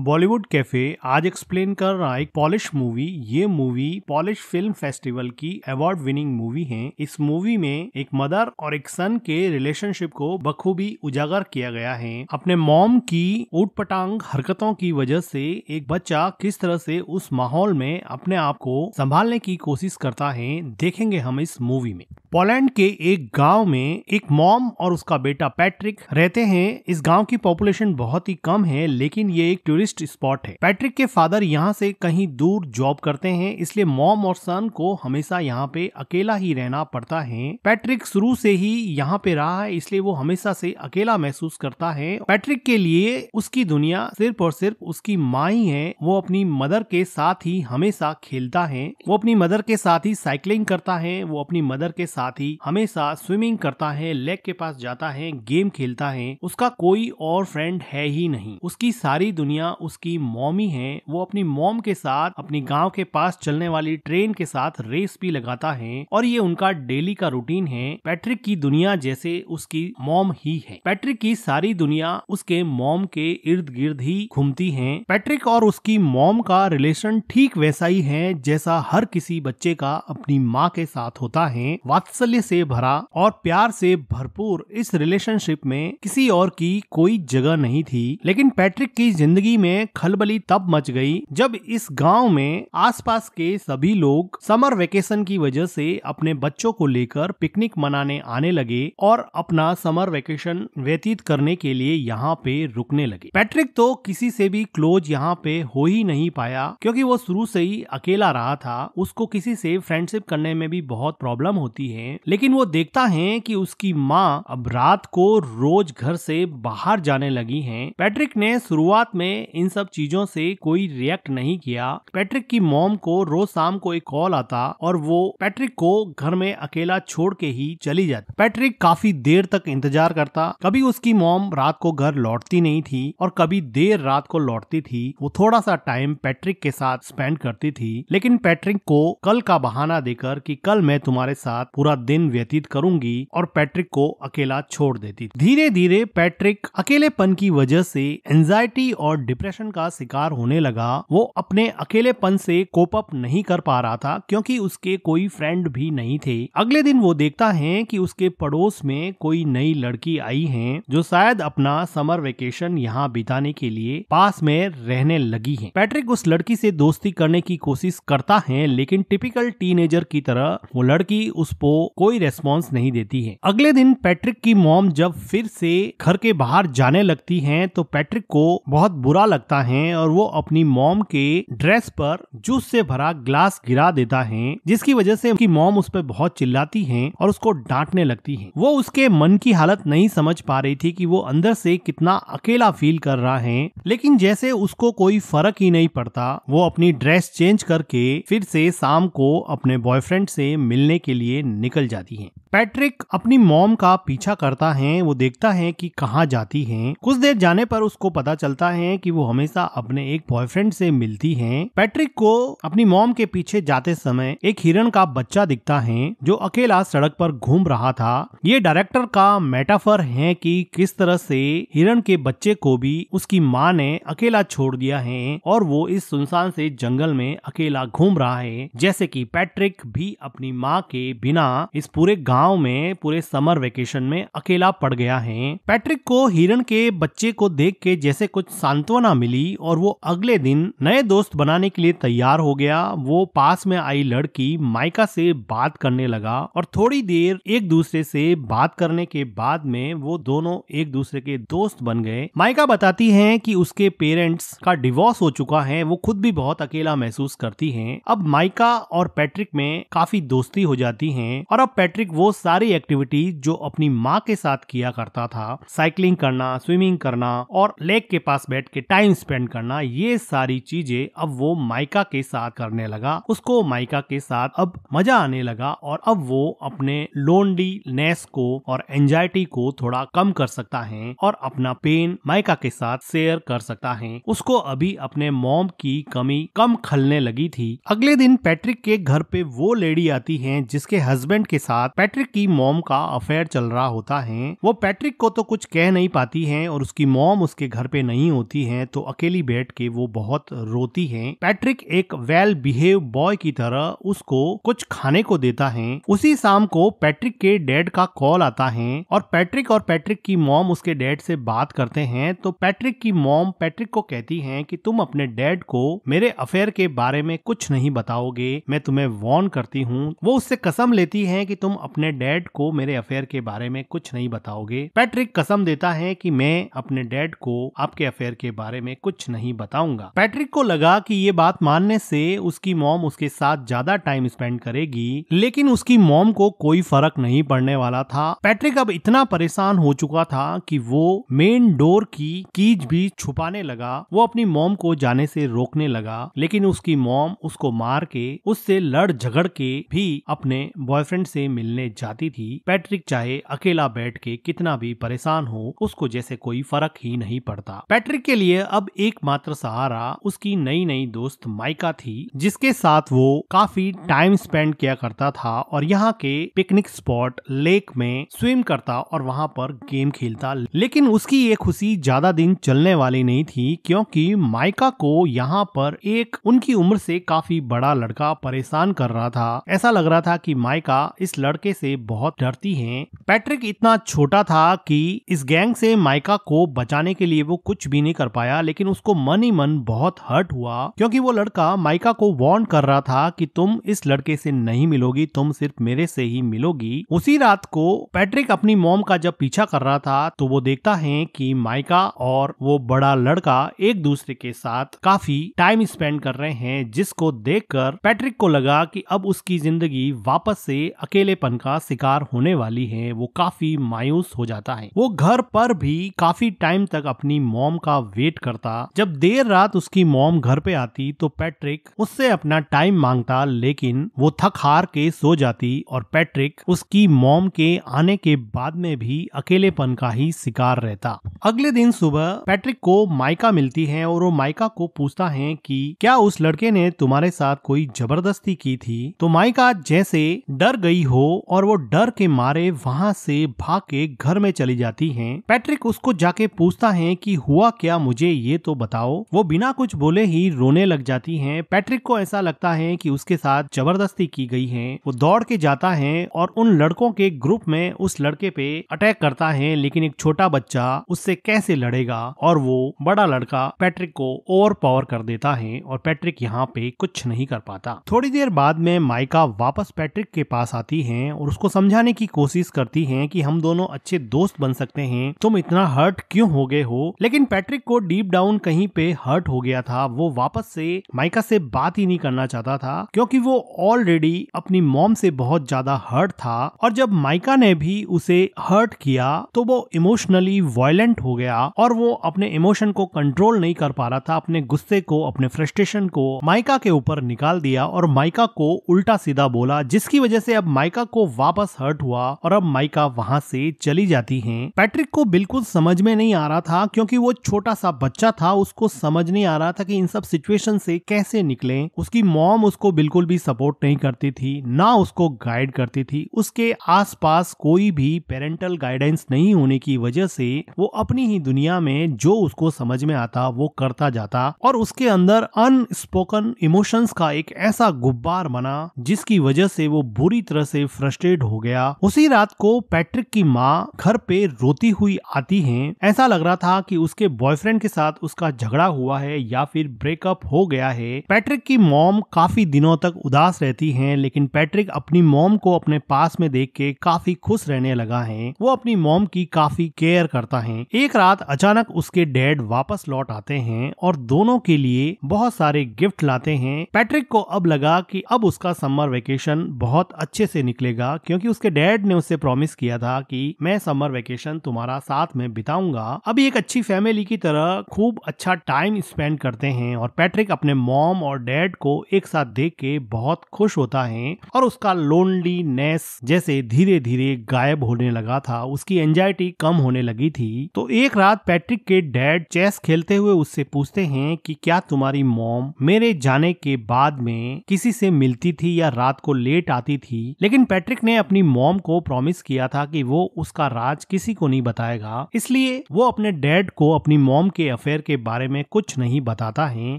Bollywood cafe आज explain कर रहा है एक पॉलिश मूवी। ये मूवी पॉलिश फिल्म फेस्टिवल की अवार्ड विनिंग मूवी है। इस मूवी में एक मदर और एक सन के रिलेशनशिप को बखूबी उजागर किया गया है। अपने मॉम की ऊटपटांग हरकतों की वजह से एक बच्चा किस तरह से उस माहौल में अपने आप को संभालने की कोशिश करता है, देखेंगे हम इस मूवी में। पोलैंड के एक गांव में एक मॉम और उसका बेटा पैट्रिक रहते हैं। इस गांव की पॉपुलेशन बहुत ही कम है, लेकिन ये एक टूरिस्ट स्पॉट है। पैट्रिक के फादर यहाँ से कहीं दूर जॉब करते हैं, इसलिए मॉम और सन को हमेशा यहाँ पे अकेला ही रहना पड़ता है। पैट्रिक शुरू से ही यहाँ पे रहा है, इसलिए वो हमेशा से अकेला महसूस करता है। पैट्रिक के लिए उसकी दुनिया सिर्फ और सिर्फ उसकी माँ ही है। वो अपनी मदर के साथ ही हमेशा खेलता है, वो अपनी मदर के साथ ही साइकिलिंग करता है, वो अपनी मदर के साथ ही हमेशा स्विमिंग करता है, लेक के पास जाता है, गेम खेलता है। उसका कोई और फ्रेंड है ही नहीं। उसकी सारी दुनिया उसकी मॉम ही है। वो अपनी मॉम के साथ अपनी गांव के पास चलने वाली ट्रेन के साथ रेस भी लगाता है और ये उनका डेली का रूटीन है। पैट्रिक की दुनिया जैसे उसकी मॉम ही है। पैट्रिक की सारी दुनिया उसके मॉम के इर्द गिर्द ही घूमती है। पैट्रिक और उसकी मॉम का रिलेशन ठीक वैसा ही है जैसा हर किसी बच्चे का अपनी माँ के साथ होता है। वात्सल्य से भरा और प्यार से भरपूर इस रिलेशनशिप में किसी और की कोई जगह नहीं थी। लेकिन पैट्रिक की जिंदगी में खलबली तब मच गई जब इस गांव में आसपास के सभी लोग समर वेकेशन की वजह से अपने बच्चों को लेकर पिकनिक मनाने आने लगे और अपना समर वेकेशन व्यतीत करने के लिए यहाँ पे रुकने लगे। पैट्रिक तो किसी से भी क्लोज यहाँ पे हो ही नहीं पाया, क्योंकि वो शुरू से ही अकेला रहा था। उसको किसी से फ्रेंडशिप करने में भी बहुत प्रॉब्लम होती है। लेकिन वो देखता है कि उसकी माँ अब रात को रोज घर से बाहर जाने लगी हैं। पैट्रिक ने शुरुआत में इन सब चीजों से कोई रिएक्ट नहीं किया। पैट्रिक की मॉम को रोज शाम को एक कॉल आता और वो पैट्रिक को घर में अकेला छोड़ के ही चली जाती। पैट्रिक काफी देर तक इंतजार करता। कभी उसकी मॉम रात को घर लौटती नहीं थी और कभी देर रात को लौटती थी। वो थोड़ा सा टाइम पैट्रिक के साथ स्पेंड करती थी, लेकिन पैट्रिक को कल का बहाना देकर कि कल मैं तुम्हारे साथ पूरा दिन व्यतीत करूंगी और पैट्रिक को अकेला छोड़ देती थी। धीरे धीरे पैट्रिक अकेलेपन की वजह से एंजाइटी और डिप्रेशन का शिकार होने लगा। वो अपने अकेलेपन से कोप अप नहीं कर पा रहा था, क्योंकि उसके कोई फ्रेंड भी नहीं थे। अगले दिन वो देखता है कि उसके पड़ोस में कोई नई लड़की आई है जो शायद अपना समर वेकेशन यहाँ बिताने के लिए पास में रहने लगी है। पैट्रिक उस लड़की से दोस्ती करने की कोशिश करता है, लेकिन टिपिकल टीनेजर की तरह वो लड़की उसको कोई रेस्पॉन्स नहीं देती है। अगले दिन पैट्रिक की मॉम जब फिर से घर के बाहर जाने लगती हैं, तो पैट्रिक को बहुत बुरा लगता है और वो अपनी मॉम के ड्रेस पर जूस से भरा ग्लास गिरा देता है, जिसकी वजह से उनकी मॉम उस पर बहुत चिल्लाती है और उसको डांटने लगती है। वो उसके मन की हालत नहीं समझ पा रही थी कि वो अंदर से कितना अकेला फील कर रहा है, लेकिन जैसे उसको कोई फर्क ही नहीं पड़ता, वो अपनी ड्रेस चेंज करके फिर से शाम को अपने बॉयफ्रेंड से मिलने के लिए निकल जाती है। पैट्रिक अपनी मॉम का पीछा करता है। वो देखता है कि कहाँ जाती हैं। कुछ देर जाने पर उसको पता चलता है कि वो हमेशा अपने एक बॉयफ्रेंड से मिलती हैं। पैट्रिक को अपनी मॉम के पीछे जाते समय एक हिरण का बच्चा दिखता है जो अकेला सड़क पर घूम रहा था। ये डायरेक्टर का मेटाफर है कि किस तरह से हिरण के बच्चे को भी उसकी माँ ने अकेला छोड़ दिया है और वो इस सुनसान से जंगल में अकेला घूम रहा है, जैसे कि पैट्रिक भी अपनी माँ के बिना इस पूरे गांव में पूरे समर वेकेशन में अकेला पड़ गया है। पैट्रिक को हिरण के बच्चे को देख के जैसे कुछ सांत्वना मिली और वो अगले दिन नए दोस्त बनाने के लिए तैयार हो गया। वो पास में आई लड़की माइका से बात करने लगा और थोड़ी देर एक दूसरे से बात करने के बाद में वो दोनों एक दूसरे के दोस्त बन गए। माइका बताती है कि उसके पेरेंट्स का डिवोर्स हो चुका है। वो खुद भी बहुत अकेला महसूस करती है। अब माइका और पैट्रिक में काफी दोस्ती हो जाती है और अब पैट्रिक वो सारी एक्टिविटीज जो अपनी माँ के साथ किया करता था, साइकिलिंग करना, स्विमिंग करना और लेक के पास बैठ के टाइम स्पेंड करना, ये सारी चीजें अब वो माइका के साथ करने लगा। उसको माइका के साथ अब मजा आने लगा और अब वो अपने लोनलीनेस को और एंजाइटी को थोड़ा कम कर सकता है और अपना पेन माइका के साथ शेयर कर सकता है। उसको अभी अपने मॉम की कमी कम खलने लगी थी। अगले दिन पैट्रिक के घर पे वो लेडी आती है जिसके हस्बैंड के साथ पैट्रिक पैट्रिक की मॉम का अफेयर चल रहा होता है। वो पैट्रिक को तो कुछ कह नहीं पाती है और उसकी मॉम उसके घर पे नहीं होती है, तो अकेली बैठ के वो बहुत रोती है। पैट्रिक एक वेल बिहेव बॉय की तरह उसको कुछ खाने को देता है। उसी शाम को पैट्रिक के डैड का कॉल आता है और पैट्रिक की मॉम उसके डैड से बात करते हैं। तो पैट्रिक की मॉम पैट्रिक को कहती है कि तुम अपने डैड को मेरे अफेयर के बारे में कुछ नहीं बताओगे, मैं तुम्हें वार्न करती हूँ। वो उससे कसम लेती है कि तुम अपने डैड को मेरे अफेयर के बारे में कुछ नहीं बताओगे। पैट्रिक कसम देता है कि मैं अपने डैड को आपके अफेयर के बारे में कुछ नहीं बताऊंगा। पैट्रिक को लगा कि ये बात मानने से उसकी मॉम उसके साथ ज्यादा टाइम स्पेंड करेगी, लेकिन उसकी मॉम को कोई फर्क नहीं पड़ने वाला था। पैट्रिक अब इतना परेशान हो चुका था कि वो मेन डोर की कीज भी छुपाने लगा। वो अपनी मॉम को जाने से रोकने लगा, लेकिन उसकी मॉम उसको मार के उससे लड़ झगड़ के भी अपने बॉयफ्रेंड से मिलने जाती थी। पैट्रिक चाहे अकेला बैठ के कितना भी परेशान हो, उसको जैसे कोई फर्क ही नहीं पड़ता। पैट्रिक के लिए अब एकमात्र सहारा उसकी नई नई दोस्त माइका थी, जिसके साथ वो काफी टाइम स्पेंड किया करता था और यहाँ के पिकनिक स्पॉट लेक में स्विम करता और वहाँ पर गेम खेलता। लेकिन उसकी ये खुशी ज्यादा दिन चलने वाली नहीं थी, क्योंकि माइका को यहाँ पर एक उनकी उम्र से काफी बड़ा लड़का परेशान कर रहा था। ऐसा लग रहा था कि माइका इस लड़के से बहुत डरती है। पैट्रिक इतना छोटा था कि इस गैंग से माइका को बचाने के लिए वो कुछ भी नहीं कर पाया, लेकिन उसको मन ही मन बहुत हर्ट हुआ, क्योंकि वो लड़का माइका को वार्न कर रहा था कि तुम इस लड़के से नहीं मिलोगी, तुम सिर्फ मेरे से ही मिलोगी। उसी रात को पैट्रिक अपनी मॉम का जब पीछा कर रहा था तो वो देखता है कि माइका और वो बड़ा लड़का एक दूसरे के साथ काफी टाइम स्पेंड कर रहे हैं, जिसको देखकर पैट्रिक को लगा कि अब उसकी जिंदगी वापस से अकेलेपन का शिकार होने वाली है। वो काफी मायूस हो जाता है। वो घर पर भी काफी टाइम तक अपनी मॉम का वेट करता। जब देर रात उसकी मॉम घर पे आती तो पैट्रिक उससे अपना टाइम मांगता, लेकिन वो थक हार के सो जाती और पैट्रिक उसकी मॉम के आने के बाद में भी अकेलेपन का ही शिकार रहता। अगले दिन सुबह पैट्रिक को माइका मिलती है और वो माइका को पूछता है कि क्या उस लड़के ने तुम्हारे साथ कोई जबरदस्ती की थी। तो माइका जैसे डर गई हो और वो डर के मारे वहाँ से भाग के घर में चली जाती है। पैट्रिक उसको जाके पूछता है कि हुआ क्या, मुझे ये तो बताओ। वो बिना कुछ बोले ही रोने लग जाती है। पैट्रिक को ऐसा लगता है कि उसके साथ जबरदस्ती की गई है। वो दौड़ के जाता है और उन लड़कों के ग्रुप में उस लड़के पे अटैक करता है, लेकिन एक छोटा बच्चा उससे कैसे लड़ेगा और वो बड़ा लड़का पैट्रिक को ओवर पावर कर देता है और पैट्रिक यहाँ पे कुछ नहीं कर पाता। थोड़ी देर बाद में माइका वापस पैट्रिक के पास आती है और उसको समझाने की कोशिश करती है कि हम दोनों अच्छे दोस्त बन सकते हैं, तुम इतना हर्ट क्यों हो गए हो। लेकिन पैट्रिक को डीप डाउन कहीं पे हर्ट हो गया था। वो वापस से माइका से बात ही नहीं करना चाहता था, क्योंकि वो ऑलरेडी अपनी मॉम से बहुत ज्यादा हर्ट था और जब माइका ने भी उसे हर्ट किया तो वो इमोशनली वायलेंट हो गया और वो अपने इमोशन को कंट्रोल नहीं कर पा रहा था। अपने गुस्से को, अपने फ्रस्ट्रेशन को माइका के ऊपर निकाल दिया और माइका को उल्टा सीधा बोला, जिसकी वजह से अब माइका को वापस हर्ट हुआ और अब माइका वहां से चली जाती है। पैट्रिक को बिल्कुल समझ में नहीं आ रहा था, क्योंकि वो छोटा सा बच्चा था, उसको समझ नहीं आ रहा था कि इन सब सिचुएशन से कैसे निकले। उसकी मॉम उसको बिल्कुल भी सपोर्ट नहीं करती थी, ना उसको गाइड करती थी। उसके आसपास कोई भी पेरेंटल गाइडेंस नहीं होने की वजह से वो अपनी ही दुनिया में जो उसको समझ में आता वो करता जाता और उसके अंदर अनस्पोकन इमोशंस का एक ऐसा गुब्बार बना, जिसकी वजह से वो बुरी तरह से फ्रस्ट्रेट हो गया। उसी रात को पैट्रिक की माँ घर पे रोती हुई आती है। ऐसा लग रहा था कि उसके बॉयफ्रेंड के साथ उसका झगड़ा हुआ है या फिर ब्रेकअप हो गया है। पैट्रिक की मॉम काफी दिनों तक उदास रहती हैं, लेकिन पैट्रिक अपनी मॉम को अपने पास में देख के काफी खुश रहने लगा है। वो अपनी मॉम की काफी केयर करता है। एक रात अचानक उसके डैड वापस लौट आते हैं और दोनों के लिए बहुत सारे गिफ्ट लाते हैं। पैट्रिक को अब लगा कि अब उसका समर वेकेशन बहुत अच्छे से निकलेगा, क्योंकि उसके डैड ने उससे प्रॉमिस किया था कि मैं समर वेकेशन तुम्हारा साथ में बिताऊंगा। अभी एक अच्छी फैमिली की तरह खूब अच्छा टाइम स्पेंड करते हैं और पैट्रिक अपने मॉम और डैड को एक साथ देख के बहुत खुश होता है और उसका लोनलीनेस जैसे धीरे धीरे गायब होने लगा था, उसकी एंजाइटी कम होने लगी थी। तो एक रात पैट्रिक के डैड चेस खेलते हुए उससे पूछते हैं कि क्या तुम्हारी मॉम मेरे जाने के बाद में किसी से मिलती थी या रात को लेट आती थी। लेकिन पैट्रिक ने अपनी मॉम को प्रॉमिस किया था कि वो उसका राज किसी को नहीं बताएगा, इसलिए वो अपने डैड को अपनी मॉम के अफेयर के बारे में कुछ नहीं बताता है।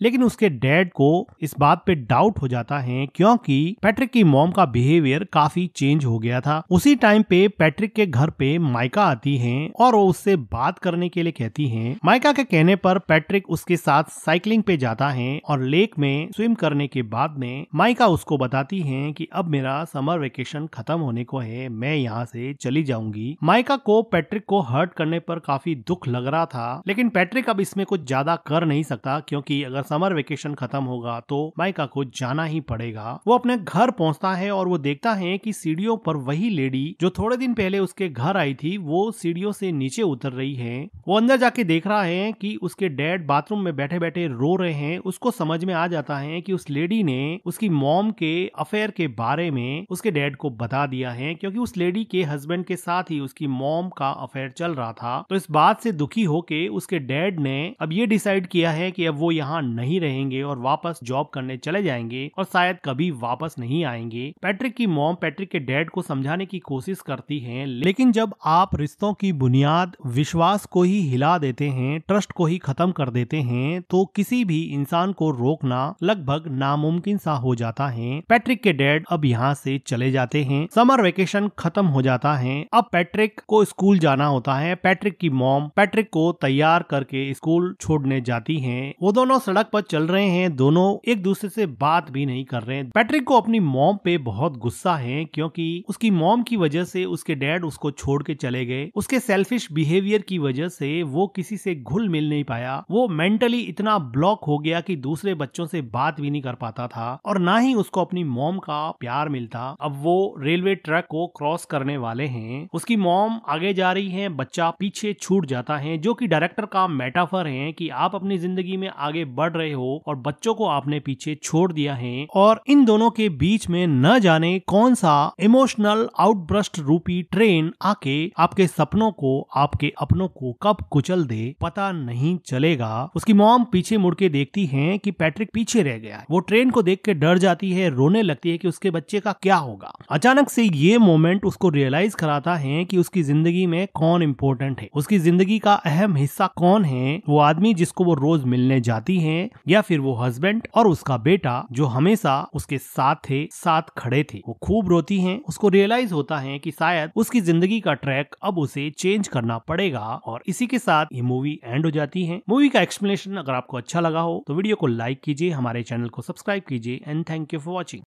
लेकिन उसके डैड को इस बात पे डाउट हो जाता है क्योंकि पैट्रिक की मॉम का बिहेवियर काफी चेंज हो गया था। उसी टाइम पे पैट्रिक के घर पे माइका आती है और वो उससे बात करने के लिए कहती है। माइका के कहने पर पैट्रिक उसके साथ साइकिलिंग पे जाता है और लेक में स्विम करने के बाद में माइका उसको बताती है कि अब मेरा समर वेकेशन खत्म होने को है, मैं यहाँ से चली जाऊंगी। माइका को पैट्रिक को हर्ट करने पर काफी दुख लग रहा था, लेकिन पैट्रिक अब इसमें कुछ ज्यादा कर नहीं सकता क्योंकि अगर समर वेकेशन खत्म होगा तो माइका को जाना ही पड़ेगा। वो अपने घर पहुंचता है और वो देखता है कि सीढ़ियों पर वही लेडी जो थोड़े दिन पहले उसके घर आई थी वो सीढ़ियों से नीचे उतर रही है। वो अंदर जाके देख रहा है कि उसके डैड बाथरूम में बैठे बैठे रो रहे हैं। उसको समझ में आ जाता है कि उस लेडी ने उसकी मॉम के अफेयर के बारे में उसके डैड को बता दिया है क्योंकि उस लेडी के हस्बैंड के साथ ही उसकी मॉम का अफेयर चल रहा था। तो इस बात से दुखी होके उसके डैड ने अब ये डिसाइड किया है कि अब वो यहाँ नहीं रहेंगे और वापस जॉब करने चले जाएंगे और शायद कभी वापस नहीं आएंगे। पैट्रिक की मॉम पैट्रिक के डैड को समझाने की कोशिश करती है, लेकिन जब आप रिश्तों की बुनियाद विश्वास को ही हिला देते हैं, ट्रस्ट को ही खत्म कर देते हैं, तो किसी भी इंसान को रोकना लगभग नामुमकिन सा हो जाता है। पैट्रिक के डैड अब यहाँ से चले जाते हैं। समर वेकेशन खत्म हो जाता है। अब पैट्रिक को स्कूल जाना होता है। पैट्रिक की मॉम पैट्रिक को तैयार करके स्कूल छोड़ने जाती हैं। वो दोनों सड़क पर चल रहे हैं, दोनों एक दूसरे से बात भी नहीं कर रहे हैं। पैट्रिक को अपनी मॉम पे बहुत गुस्सा है क्योंकि उसकी मॉम की वजह से उसके डैड उसको छोड़ के चले गए। उसके सेल्फिश बिहेवियर की वजह से वो किसी से घुल मिल नहीं पाया। वो मेंटली इतना ब्लॉक हो गया कि दूसरे बच्चों से बात भी नहीं कर पाता था और ना ही उसको अपनी मॉम का प्यार मिलता। अब वो रेलवे ट्रैक को क्रॉस करने वाले हैं। उसकी मॉम आगे जा रही है, बच्चा पीछे छूट जाता है, जो कि डायरेक्टर का मेटाफर है कि आप अपनी जिंदगी में आगे बढ़ रहे हो और बच्चों को आपने पीछे छोड़ दिया है। और इन दोनों के बीच में न जाने कौन सा इमोशनल आउटब्रस्ट रूपी ट्रेन आके आपके सपनों को, आपके अपनों को कब कुचल दे पता नहीं चलेगा। उसकी मॉम पीछे मुड़ के देखती है कि पैट्रिक पीछे रह गया है। वो ट्रेन को देख के डर जाती है, रोने लगती है कि उसके बच्चे का क्या होगा। अचानक से ये मोमेंट उसको रियलाइज कराता है कि उसकी जिंदगी में कौन इम्पोर्टेंट है, उसकी जिंदगी का अहम हिस्सा कौन है। वो आदमी जिसको वो रोज मिलने जाती है या फिर वो हस्बैंड और उसका बेटा जो हमेशा उसके साथ थे, साथ खड़े थे। वो खूब रोती है। उसको रियलाइज होता है कि शायद उसकी जिंदगी का ट्रैक अब उसे चेंज करना पड़ेगा और इसी के साथ ये मूवी एंड हो जाती है। मूवी का एक्सप्लेनेशन अगर आपको अच्छा लगा हो तो वीडियो को लाइक कीजिए, हमारे चैनल को सब्सक्राइब कीजिए and thank you for watching.